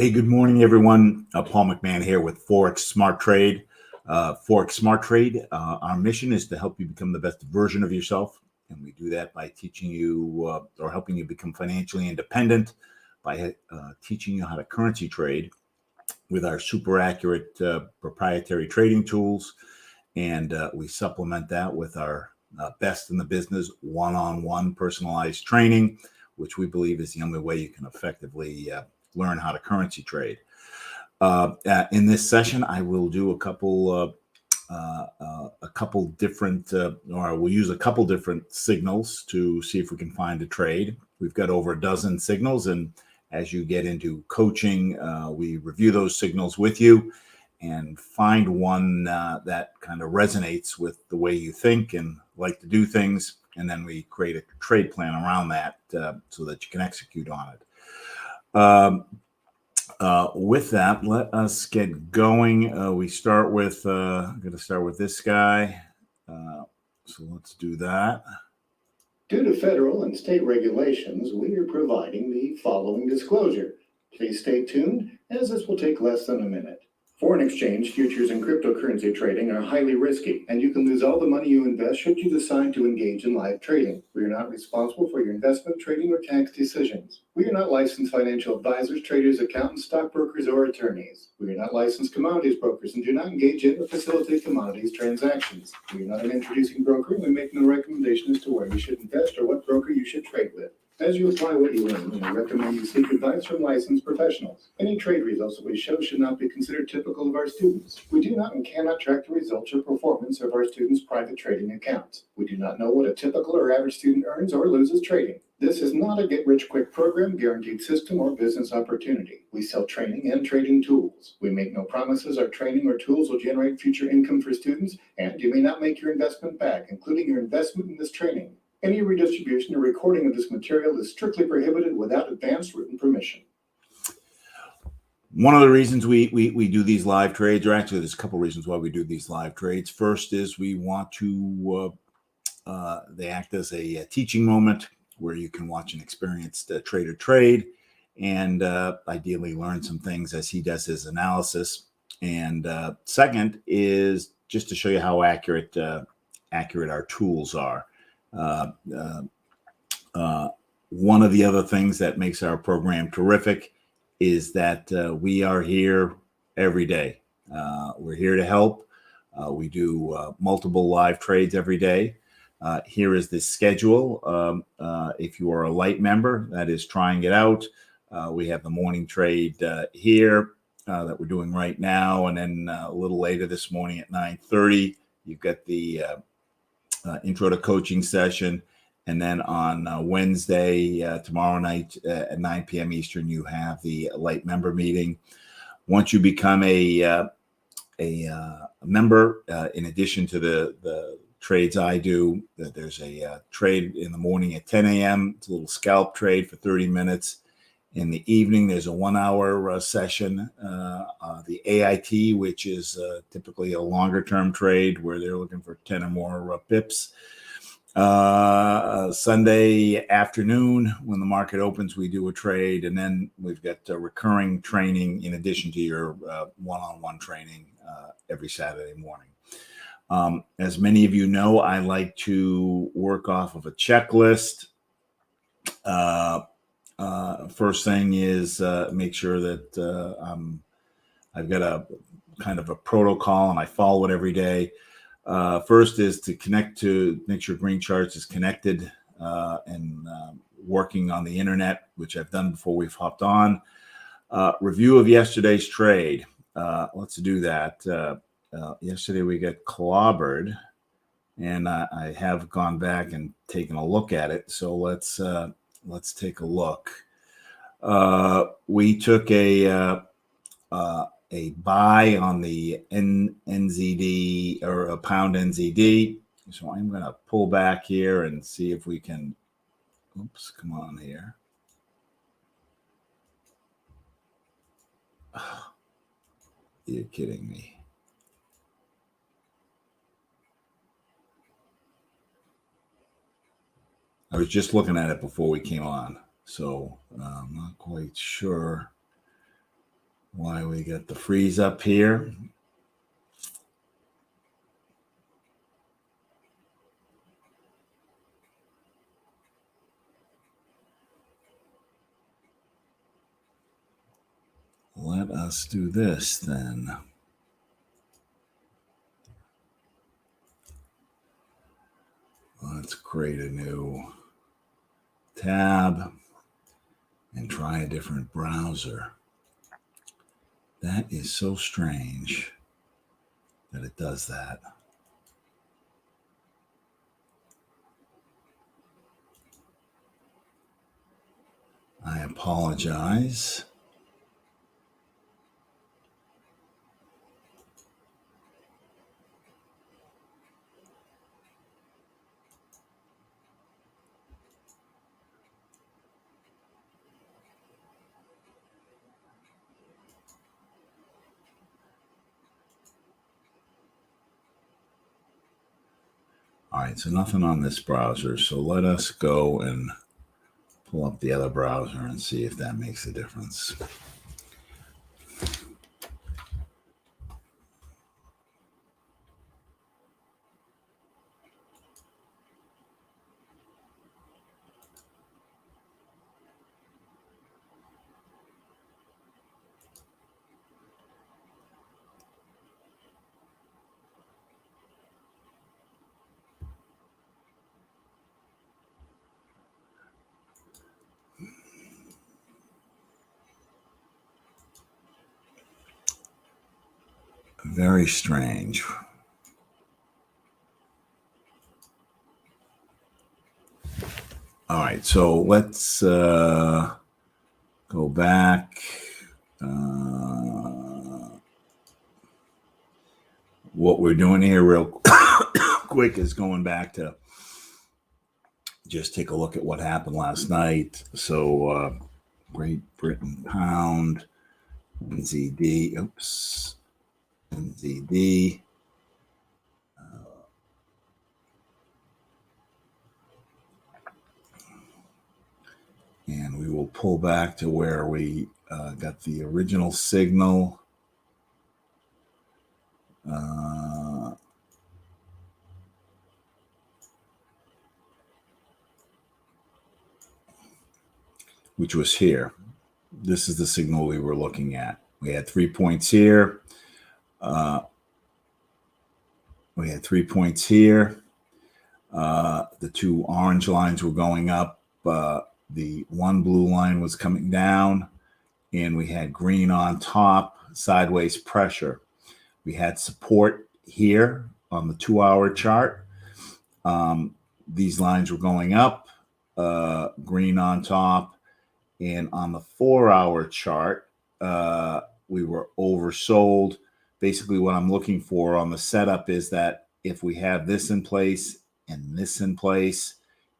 Hey, good morning, everyone. Paul McMann here with Forex Smart Trade. Forex Smart Trade, our mission is to help you become the best version of yourself. And we do that by teaching you or helping you become financially independent by teaching you how to currency trade with our super accurate proprietary trading tools. And we supplement that with our best in the business one-on-one personalized training, which we believe is the only way you can effectively learn how to currency trade. In this session, I will do a couple different, or we'll use a couple different signals to see if we can find a trade. We've got over a dozen signals, and as you get into coaching, we review those signals with you and find one that kind of resonates with the way you think and like to do things, and then we create a trade plan around that so that you can execute on it. With that, let us get going. We start with, I'm going to start with this guy. So let's do that. Due to federal and state regulations, we are providing the following disclosure. Please stay tuned, as this will take less than a minute. Foreign exchange, futures, and cryptocurrency trading are highly risky, and you can lose all the money you invest should you decide to engage in live trading. We are not responsible for your investment, trading, or tax decisions. We are not licensed financial advisors, traders, accountants, stockbrokers, or attorneys. We are not licensed commodities brokers and do not engage in or facilitate commodities transactions. We are not an introducing broker, and we make no recommendation as to where you should invest or what broker you should trade with. As you apply what you learn, we recommend you seek advice from licensed professionals. Any trade results that we show should not be considered typical of our students. We do not and cannot track the results or performance of our students' private trading accounts. We do not know what a typical or average student earns or loses trading. This is not a get-rich-quick program, guaranteed system, or business opportunity. We sell training and trading tools. We make no promises our training or tools will generate future income for students, and you may not make your investment back, including your investment in this training. Any redistribution or recording of this material is strictly prohibited without advance written permission. One of the reasons we do these live trades, or actually there's a couple reasons why we do these live trades. First is we want to, they act as a teaching moment where you can watch an experienced trader trade and ideally learn some things as he does his analysis. And second is just to show you how accurate our tools are. One of the other things that makes our program terrific is that we are here every day. We're here to help. We do multiple live trades every day. Here is the schedule. If you are a light member, that is trying it out. We have the morning trade here that we're doing right now. And then a little later this morning at 9:30, you've got the intro to coaching session. And then on Wednesday, tomorrow night at 9 p.m. Eastern, you have the light member meeting. Once you become a member, in addition to the trades I do, there's a trade in the morning at 10 a.m. It's a little scalp trade for 30 minutes. In the evening, there's a 1 hour session, the AIT, which is typically a longer term trade where they're looking for 10 or more pips. Sunday afternoon, when the market opens, we do a trade, and then we've got recurring training in addition to your one-on-one training every Saturday morning. As many of you know, I like to work off of a checklist. First thing is make sure that I've got a kind of a protocol and I follow it every day. First is to connect to make sure Green Charts is connected and working on the internet, which I've done before we've hopped on. Review of yesterday's trade. Let's do that. Yesterday we got clobbered, and I have gone back and taken a look at it. So let's take a look. We took a buy on the NZD or a pound NZD. So I'm going to pull back here and see if we can. Oops, come on here. Oh, you're kidding me. I was just looking at it before we came on, so I'm not quite sure why we got the freeze up here. Let us do this then. Let's create a new tab and try a different browser. That is so strange that it does that. I apologize. All right, so nothing on this browser. So let us go and pull up the other browser and see if that makes a difference. Very strange. All right, so let's go back. What we're doing here real quick is going back to just take a look at what happened last night. So Great Britain pound, NZD, NZD. And we will pull back to where we got the original signal. Which was here. This is the signal we were looking at. We had 3 points here. We had 3 points here. The two orange lines were going up. The one blue line was coming down, and we had green on top, sideways pressure. We had support here on the 2-hour chart. These lines were going up, green on top. And on the 4-hour chart, we were oversold. Basically, what I'm looking for on the setup is that if we have this in place and this in place,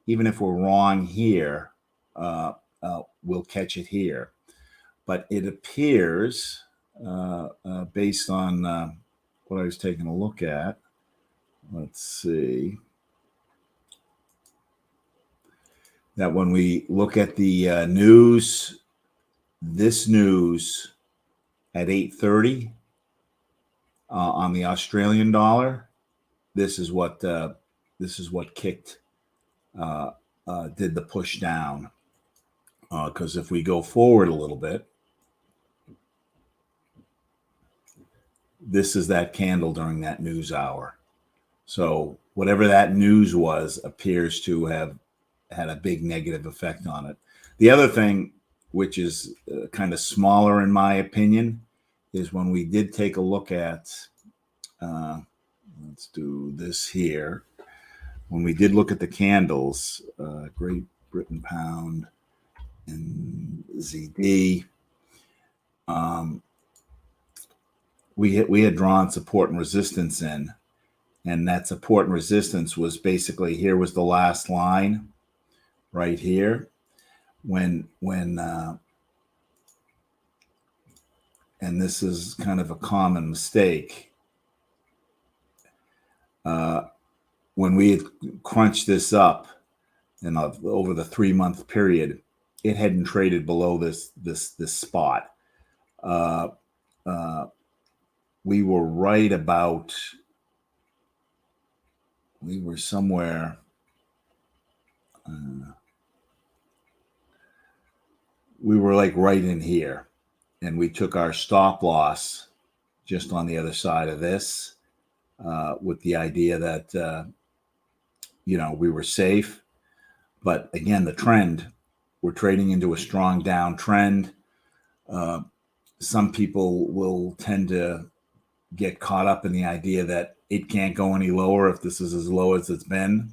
even if we're wrong here, we'll catch it here. But it appears, based on what I was taking a look at, let's see, that when we look at the news, this news at 8:30 on the Australian dollar, this is what kicked, did the push down. Because if we go forward a little bit, this is that candle during that news hour. So whatever that news was appears to have had a big negative effect on it. The other thing, which is kind of smaller in my opinion, is when we did take a look at, let's do this here. When we did look at the candles, Great Britain pound and ZD, we had drawn support and resistance in, and that support and resistance was basically, here was the last line right here. When and this is kind of a common mistake, when we had crunched this up and over the 3-month period, it hadn't traded below this spot. We were right about, we were somewhere, we were like right in here, and we took our stop loss just on the other side of this, with the idea that, we were safe. But again, the trend, we're trading into a strong downtrend. Some people will tend to get caught up in the idea that it can't go any lower if this is as low as it's been.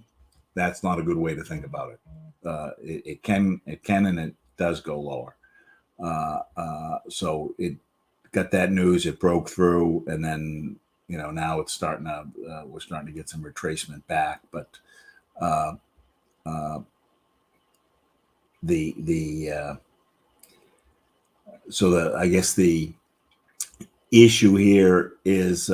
That's not a good way to think about it. It can, and it does go lower. So it got that news, it broke through, and then, now it's starting to, we're starting to get some retracement back. But I guess the issue here is,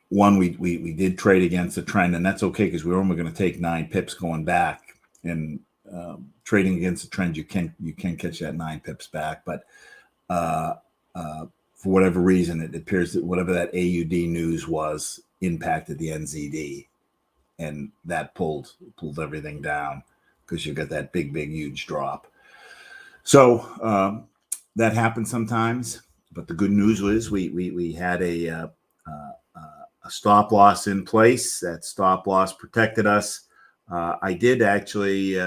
one, we did trade against the trend, and that's okay because we're only going to take 9 pips going back. And trading against the trend, you can catch that 9 pips back. But for whatever reason, it appears that whatever that AUD news was impacted the NZD, and that pulled everything down because you got that big, huge drop. So that happens sometimes. But the good news was we had a stop loss in place. That stop loss protected us. I did actually,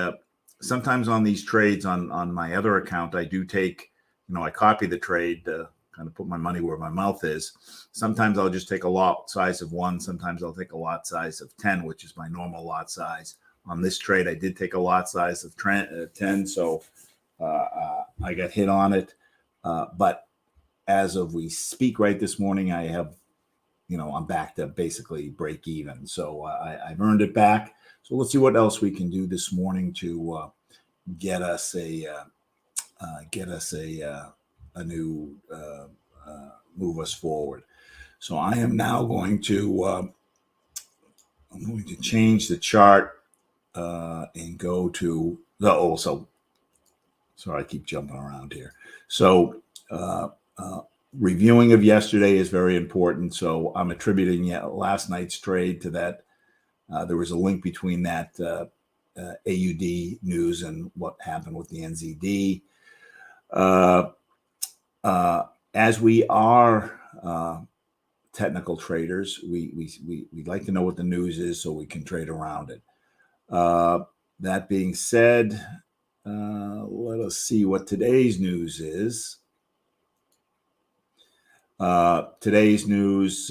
sometimes on these trades on my other account, I do take, I copy the trade to kind of put my money where my mouth is. Sometimes I'll just take a lot size of 1. Sometimes I'll take a lot size of 10, which is my normal lot size. On this trade, I did take a lot size of 10, so I got hit on it. But as of we speak right this morning, I have, I'm back to basically break even. So I've earned it back. So let's see what else we can do this morning to get us a new move us forward. So I am now going to change the chart and go to the sorry, I keep jumping around here. So reviewing of yesterday is very important. So I'm attributing last night's trade to that. There was a link between that AUD news and what happened with the NZD. As we are technical traders, we like to know what the news is so we can trade around it. That being said, let us see what today's news is. Today's news,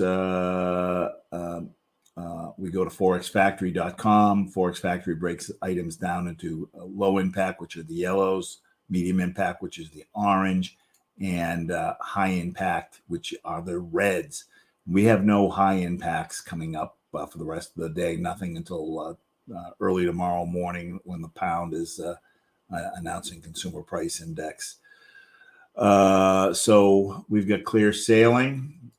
we go to forexfactory.com. Forex Factory breaks items down into low impact, which are the yellows, medium impact, which is the orange, and high impact, which are the reds. We have no high impacts coming up for the rest of the day, nothing until early tomorrow morning when the pound is announcing consumer price index. So we've got clear sailing.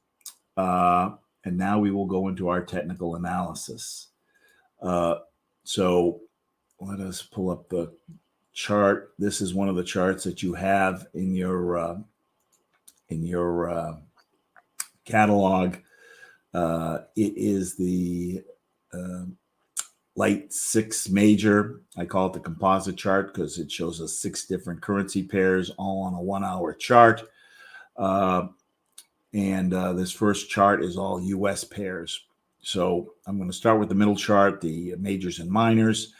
And now we will go into our technical analysis. So let us pull up the chart. This is one of the charts that you have in your catalog. It is the light 6 major. I call it the composite chart because it shows us 6 different currency pairs all on a 1-hour chart. And this first chart is all US pairs. So I'm going to start with the middle chart, the majors and minors.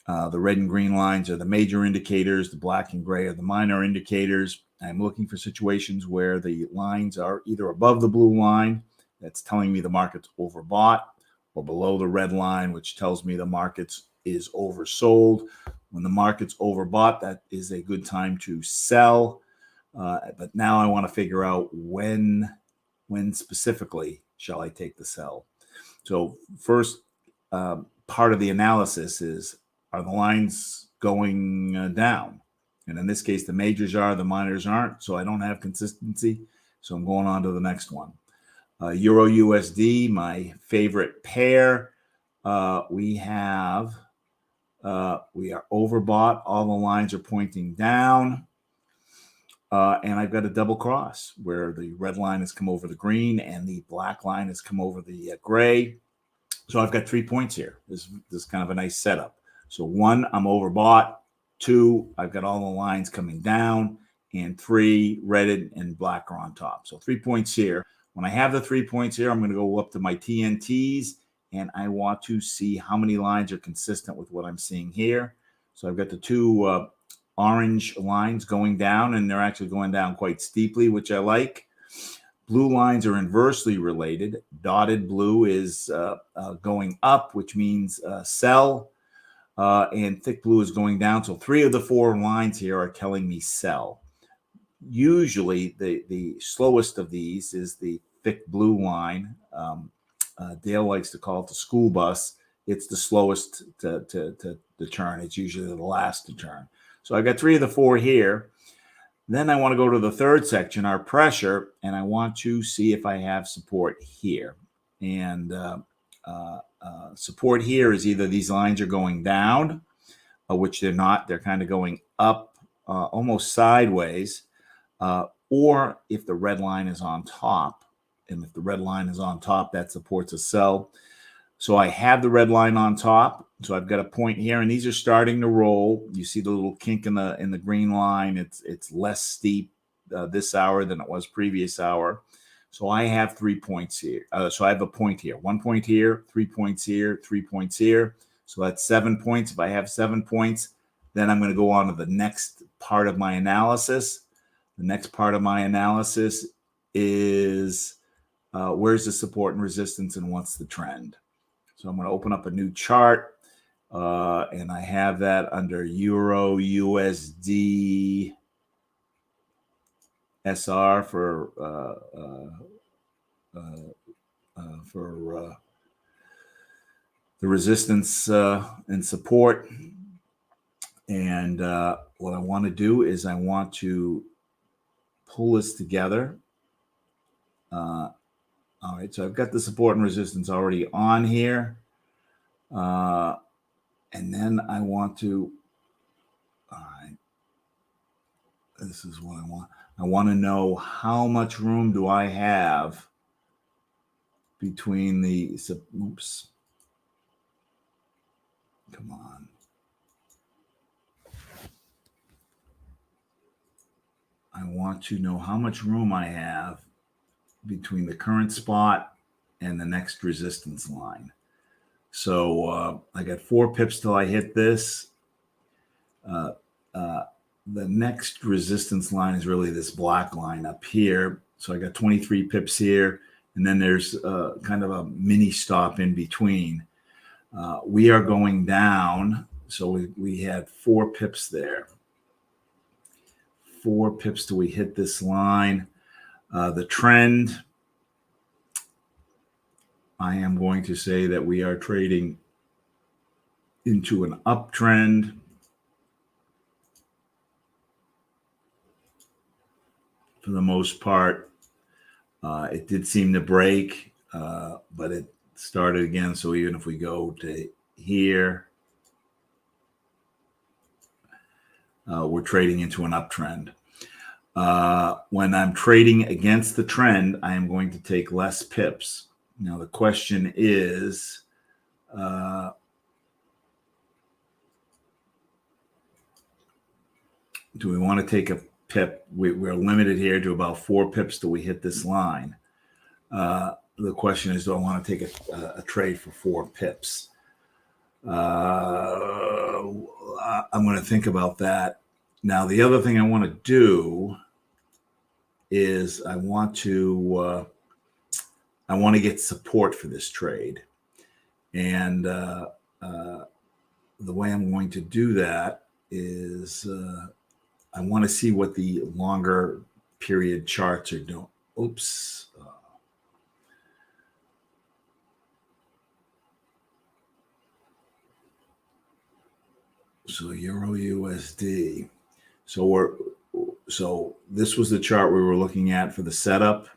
The red and green lines are the major indicators. The black and gray are the minor indicators. I'm looking for situations where the lines are either above the blue line, that's telling me the market's overbought, or below the red line, which tells me the market is oversold. When the market's overbought, that is a good time to sell. But now I want to figure out when specifically shall I take the sell. So first part of the analysis is, are the lines going down? And in this case, the majors are, the minors aren't. So I don't have consistency. So I'm going on to the next one. Euro USD, my favorite pair. We have We are overbought. All the lines are pointing down. And I've got a double cross where the red line has come over the green and the black line has come over the gray. So I've got 3 points here. This is kind of a nice setup. So 1, I'm overbought. 2, I've got all the lines coming down. And 3, red and black are on top. So 3 points here. When I have the 3 points here, I'm going to go up to my TNTs. And I want to see how many lines are consistent with what I'm seeing here. So I've got the 2 orange lines going down, and they're actually going down quite steeply, which I like. Blue lines are inversely related. Dotted blue is going up, which means sell, and thick blue is going down. So 3 of the 4 lines here are telling me sell. Usually the slowest of these is the thick blue line. Dale likes to call it the school bus. It's the slowest to turn. It's usually the last to turn. So I've got 3 of the 4 here. Then I want to go to the third section, our pressure, and I want to see if I have support here. And support here is either these lines are going down, which they're not. They're kind of going up, almost sideways, or if the red line is on top. And if the red line is on top, that supports a sell. So I have the red line on top. So I've got a point here, and these are starting to roll. You see the little kink in the green line. It's less steep this hour than it was previous hour. So I have 3 points here. So I have a point here, 1 point here, 3 points here, 3 points here. So that's 7 points. If I have 7 points, then I'm going to go on to the next part of my analysis. The next part of my analysis is where's the support and resistance and what's the trend. So I'm going to open up a new chart, and I have that under Euro USD SR for the resistance and support. And what I want to do is I want to pull this together. All right, so I've got the support and resistance already on here. And then I want to, all right, this is what I want. I want to know how much room do I have between the, oops, come on. I want to know how much room I have between the current spot and the next resistance line. So I got 4 pips till I hit this. The next resistance line is really this black line up here. So I got 23 pips here, and then there's kind of a mini stop in between. We are going down, so we had 4 pips there. 4 pips till we hit this line. The trend, I am going to say that we are trading into an uptrend. For the most part, it did seem to break, but it started again. So even if we go to here, we're trading into an uptrend. When I'm trading against the trend, I am going to take less pips. Now, the question is, do we want to take a pip? We're limited here to about 4 pips till we hit this line. The question is, do I want to take a trade for 4 pips? I'm going to think about that. Now, the other thing I want to do is I want to get support for this trade. And the way I'm going to do that is I want to see what the longer period charts are doing. Oops. So Euro USD. So this was the chart we were looking at for the setup.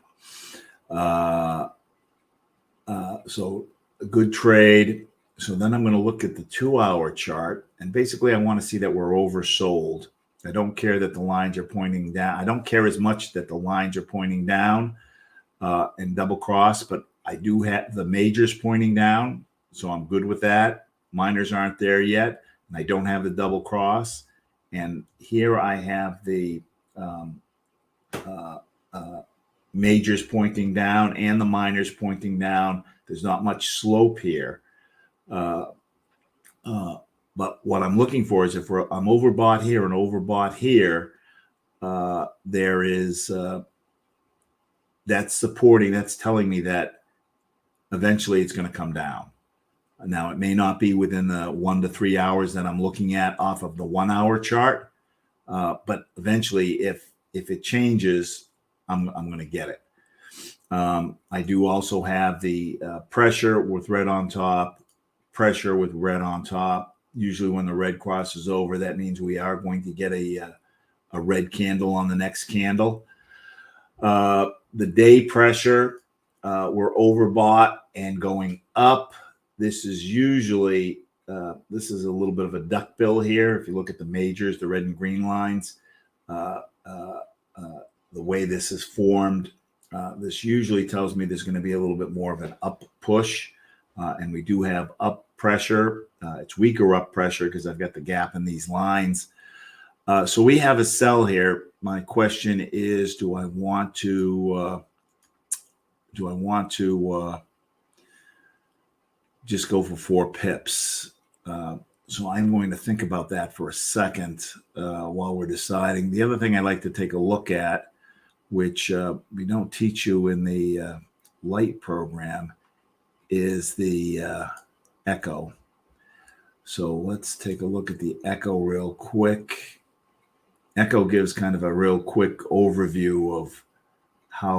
So a good trade. So then I'm going to look at the 2-hour chart, and basically I want to see that we're oversold. I don't care that the lines are pointing down. I don't care as much that the lines are pointing down and double cross, but I do have the majors pointing down, so I'm good with that. Minors aren't there yet, and I don't have the double cross. And here I have the majors pointing down and the minors pointing down. There's not much slope here. But what I'm looking for is if I'm overbought here and overbought here, there is that's supporting, that's telling me that eventually it's going to come down. Now, it may not be within the 1 to 3 hours that I'm looking at off of the 1-hour chart, but eventually, if it changes, I'm going to get it. I do also have the pressure with red on top, pressure with red on top. Usually when the red crosses over, that means we are going to get a red candle on the next candle. The day pressure, we're overbought and going up. This is usually, this is a little bit of a duckbill here. If you look at the majors, the red and green lines, the way this is formed, this usually tells me there's going to be a little bit more of an up push. And we do have up pressure. It's weaker up pressure because I've got the gap in these lines. So we have a sell here. My question is, do I want to just go for 4 pips? So I'm going to think about that for a second while we're deciding. The other thing I'd like to take a look at, which we don't teach you in the light program, is the echo. So let's take a look at the echo real quick. Echo gives kind of a real quick overview of how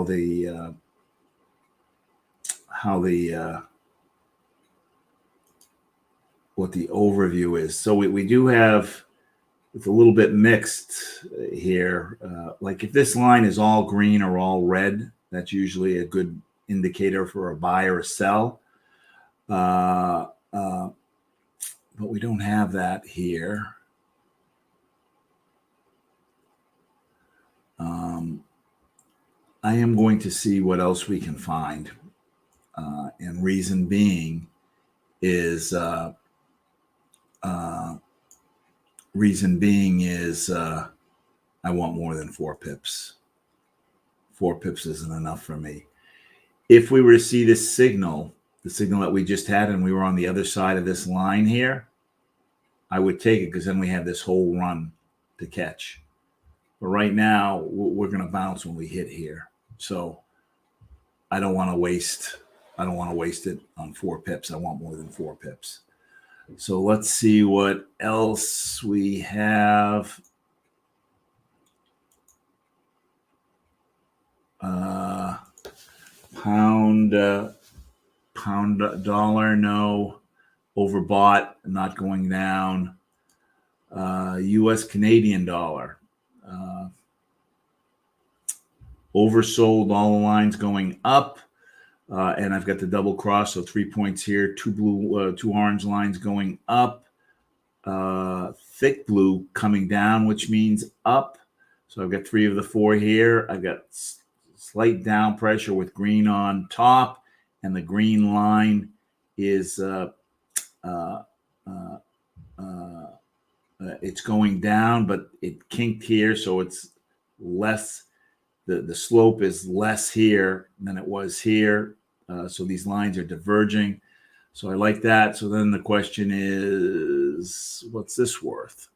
what the overview is. So we do have, it's a little bit mixed here. Like if this line is all green or all red, that's usually a good indicator for a buy or a sell. But we don't have that here. I am going to see what else we can find. And reason being is I want more than 4 pips. 4 pips isn't enough for me. If we were to see this signal, the signal that we just had, and we were on the other side of this line here, I would take it because then we have this whole run to catch. But right now, we're going to bounce when we hit here. So I don't want to waste it on 4 pips. I want more than 4 pips. So let's see what else we have. Pound dollar, no. Overbought, not going down. US Canadian dollar. Oversold, all the lines going up. And I've got the double cross, so 3 points here, 2 blue, 2 orange lines going up. Thick blue coming down, which means up. So I've got 3 of the 4 here. I've got slight down pressure with green on top, and the green line is it's going down, but it kinked here, so it's less. The slope is less here than it was here. So these lines are diverging. So I like that. So then the question is, what's this worth?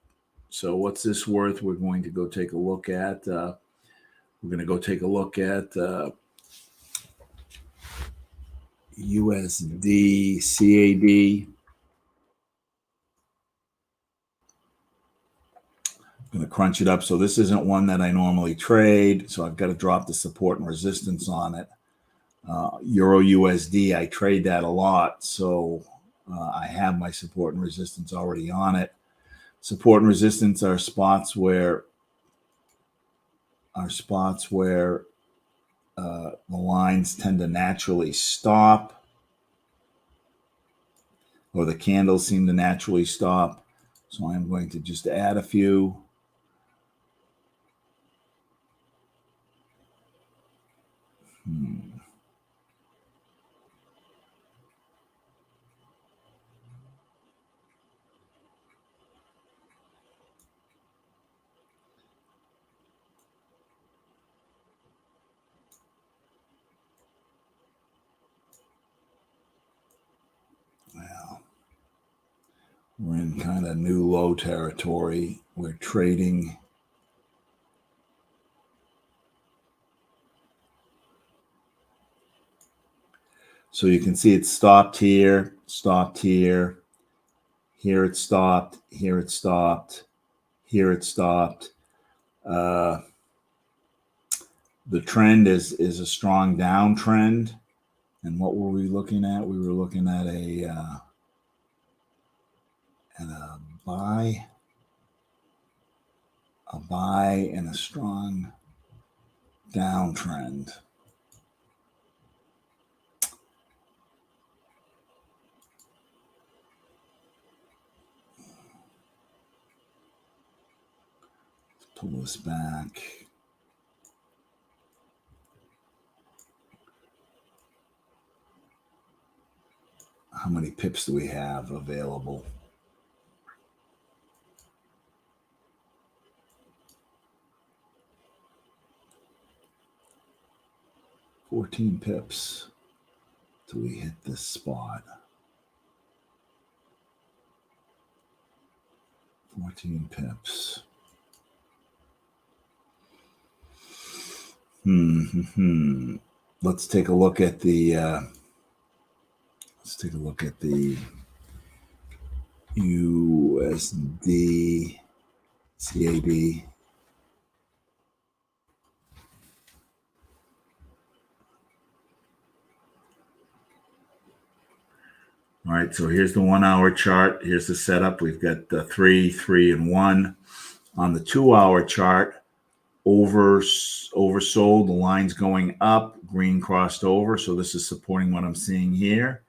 So what's this worth? We're going to go take a look at. USD CAD. I'm going to crunch it up. So this isn't one that I normally trade. So I've got to drop the support and resistance on it. Euro USD, I trade that a lot. So I have my support and resistance already on it. Support and resistance are spots where the lines tend to naturally stop. or the candles seem to naturally stop. So I'm going to just add a few. Well, we're in kind of new low territory. We're trading. So you can see it stopped here, stopped here. Here it stopped, here it stopped, here it stopped. The trend is a strong downtrend. And what were we looking at? We were looking at a buy and a strong downtrend. Let's pull this back. How many pips do we have available? $14 pips till we hit this spot. 14 pips. Let's take a look at the USD CAD. All right, so here's the 1 hour chart. Here's the setup. We've got the 3, 3, and 1. On the 2 hour chart, oversold. The line's going up. Green crossed over. So this is supporting what I'm seeing here.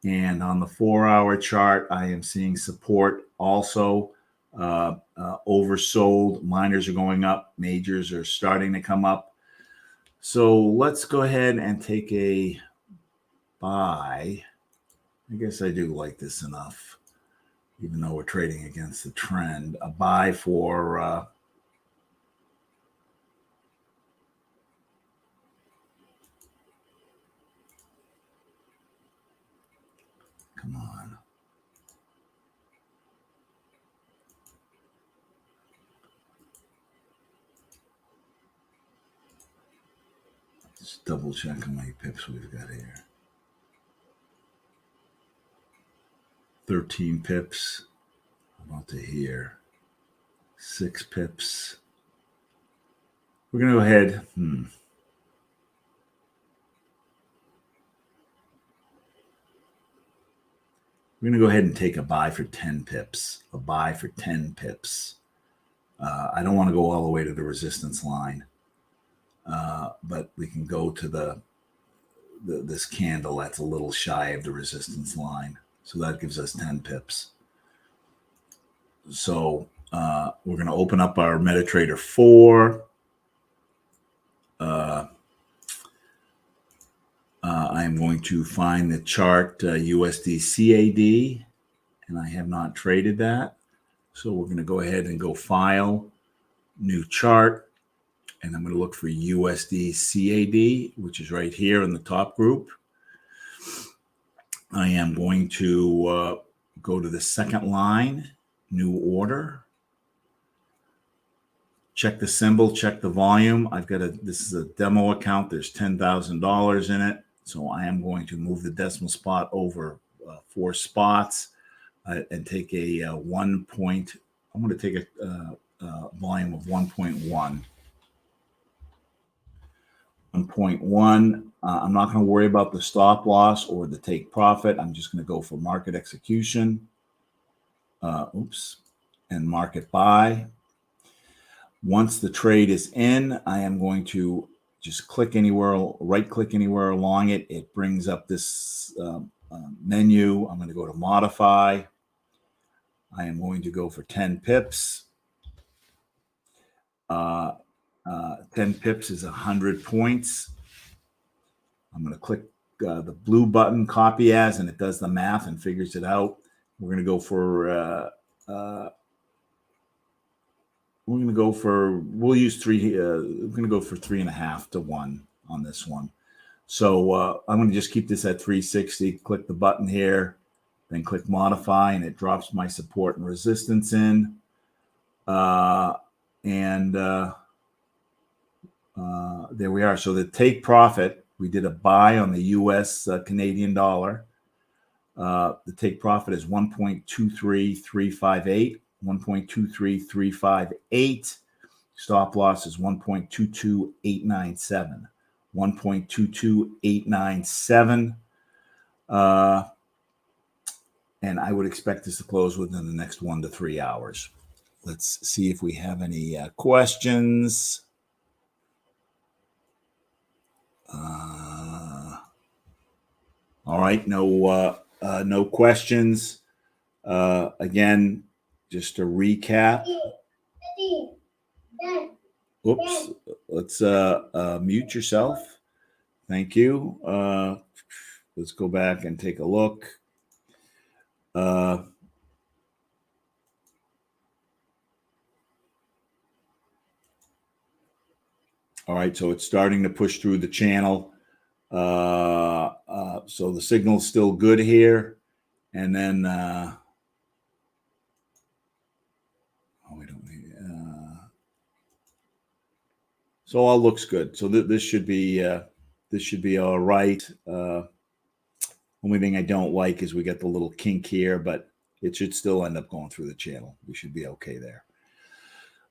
And on the 4 hour chart, I am seeing support also. Oversold. Minors are going up. Majors are starting to come up. So let's go ahead and take a buy. I guess I do like this enough, even though we're trading against the trend. A buy for come on. Just double check how many pips we've got here. 13 pips. About to here. 6 pips. We're going to go ahead. We're going to go ahead and take a buy for 10 pips. A buy for 10 pips. I don't want to go all the way to the resistance line. But we can go to this candle that's a little shy of the resistance line. So that gives us 10 pips. So we're going to open up our MetaTrader 4. I'm going to find the chart USD CAD, and I have not traded that. So we're going to go ahead and go File, New Chart, and I'm going to look for USD CAD, which is right here in the top group. I am going to go to the second line, New Order. Check the symbol, check the volume. This is a demo account. There's $10,000 in it. So I am going to move the decimal spot over 4 spots and take a I'm going to take a volume of 1.1. 1.1. I'm not going to worry about the stop loss or the take profit. I'm just going to go for market execution. And market buy. Once the trade is in, I am going to just click anywhere, right click anywhere along it. It brings up this menu. I'm going to go to modify. I am going to go for 10 pips. 10 pips is 100 points. I'm going to click the blue button, copy as, and it does the math and figures it out. We're going to go for we'll use three. We're going to go for 3.5 to 1 on this one. So I'm going to just keep this at 360. Click the button here, then click modify, and it drops my support and resistance in. There we are. So the take profit, we did a buy on the US Canadian dollar. The take profit is 1.23358. 1.23358. Stop loss is 1.22897. 1.22897. And I would expect this to close within the next 1 to 3 hours. Let's see if we have any questions. All right, no questions. Again, just to recap. Oops, let's mute yourself. Thank you. Let's go back and take a look. All right, so it's starting to push through the channel. So the signal's still good here. And then, we don't need, so all looks good. So this should be all right. Only thing I don't like is we got the little kink here, but it should still end up going through the channel. We should be okay there.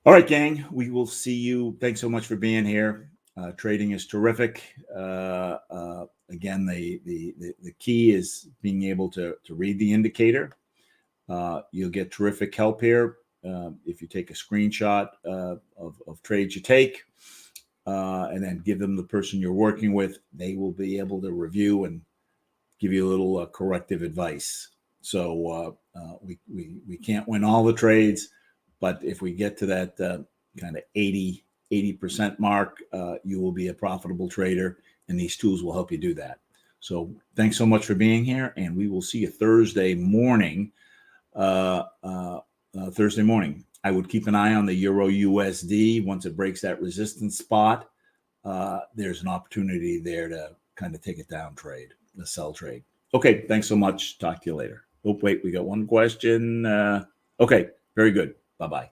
All right, gang, we will see you. Thanks so much for being here. Trading is terrific. Again, the key is being able to read the indicator. You'll get terrific help here if you take a screenshot of trades you take and then give them the person you're working with. They will be able to review and give you a little corrective advice. So we can't win all the trades, but if we get to that kind of 80% mark, you will be a profitable trader, and these tools will help you do that. So thanks so much for being here, and we will see you Thursday morning. Thursday morning. I would keep an eye on the Euro USD. Once it breaks that resistance spot, there's an opportunity there to kind of take it down trade, the sell trade. Okay, thanks so much. Talk to you later. Oh, wait, we got one question. Okay, very good. Bye-bye.